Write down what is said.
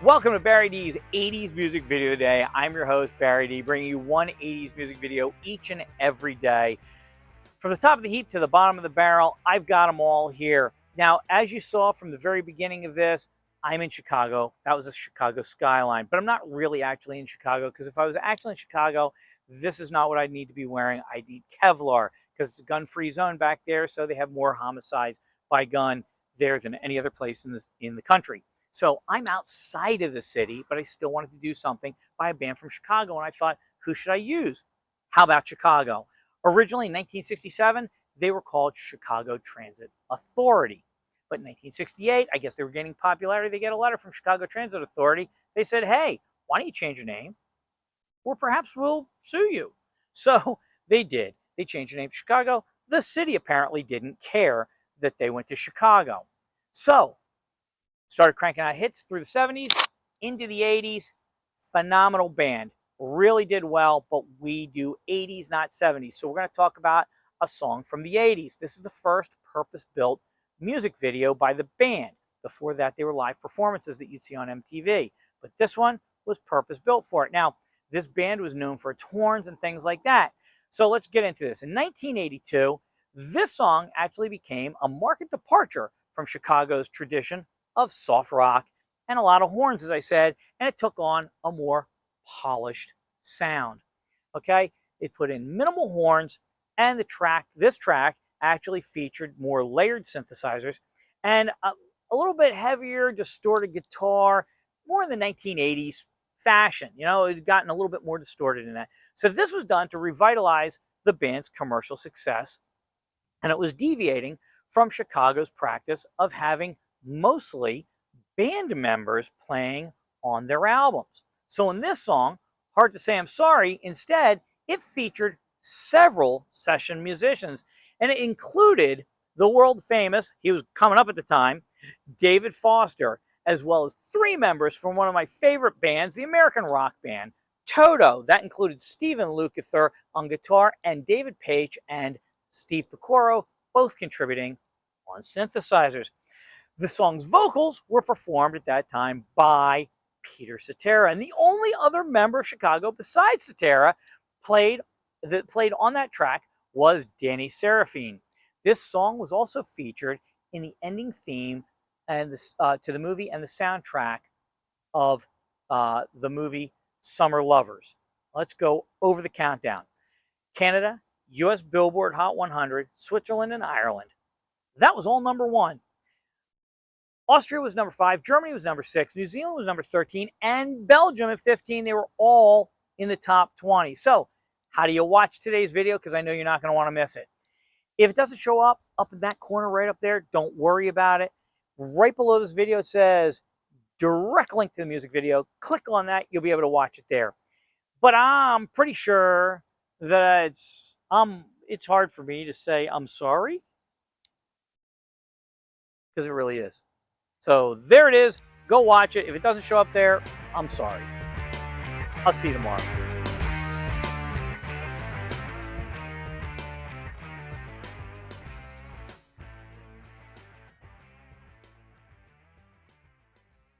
Welcome to Barry D's 80s music video day. I'm your host, Barry D, bringing you one 80s music video each and every day. From the top of the heap to the bottom of the barrel, I've got them all here. Now, as you saw from the very beginning of this, I'm in Chicago. That was a Chicago skyline, but I'm not really actually in Chicago, because if I was actually in Chicago, this is not what I'd need to be wearing. I'd need Kevlar, because it's a gun-free zone back there, so they have more homicides by gun there than any other place in the country. So I'm outside of the city, but I still wanted to do something by a band from Chicago, and I thought, who should I use? How about Chicago? Originally, in 1967, they were called Chicago Transit Authority. But in 1968, I guess they were gaining popularity. They get a letter from Chicago Transit Authority. They said, hey, why don't you change your name? Or perhaps we'll sue you. So they did. They changed their name to Chicago. The city apparently didn't care that they went to Chicago. So started cranking out hits through the 70s, into the 80s. Phenomenal band. Really did well, but we do 80s, not 70s. So we're going to talk about a song from the 80s. This is the first purpose-built music video by the band. Before that, they were live performances that you'd see on MTV. But this one was purpose-built for it. Now, this band was known for its horns and things like that. So let's get into this. In 1982, this song actually became a marked departure from Chicago's tradition of soft rock and a lot of horns, as I said, and it took on a more polished sound. Okay, it put in minimal horns, and this track actually featured more layered synthesizers and a little bit heavier distorted guitar, more in the 1980s fashion. You know, it had gotten a little bit more distorted in that. So this was done to revitalize the band's commercial success, and it was deviating from Chicago's practice of having mostly band members playing on their albums. So in this song, Hard to Say I'm Sorry, instead, it featured several session musicians, and it included the world famous, he was coming up at the time, David Foster, as well as three members from one of my favorite bands, the American rock band, Toto. That included Stephen Lukather on guitar, and David Page and Steve Picoro, both contributing on synthesizers. The song's vocals were performed at that time by Peter Cetera, and the only other member of Chicago besides Cetera that played on that track was Danny Seraphine. This song was also featured in the ending theme and to the movie and the soundtrack of the movie Summer Lovers. Let's go over the countdown. Canada, US Billboard Hot 100, Switzerland, and Ireland. That was all number one. Austria was number 5, Germany was number 6, New Zealand was number 13, and Belgium at 15. They were all in the top 20. So how do you watch today's video? Because I know you're not going to want to miss it. If it doesn't show up in that corner right up there, don't worry about it. Right below this video, it says direct link to the music video. Click on that. You'll be able to watch it there. But I'm pretty sure that it's hard for me to say I'm sorry, because it really is. So there it is. Go watch it. If it doesn't show up there, I'm sorry. I'll see you tomorrow.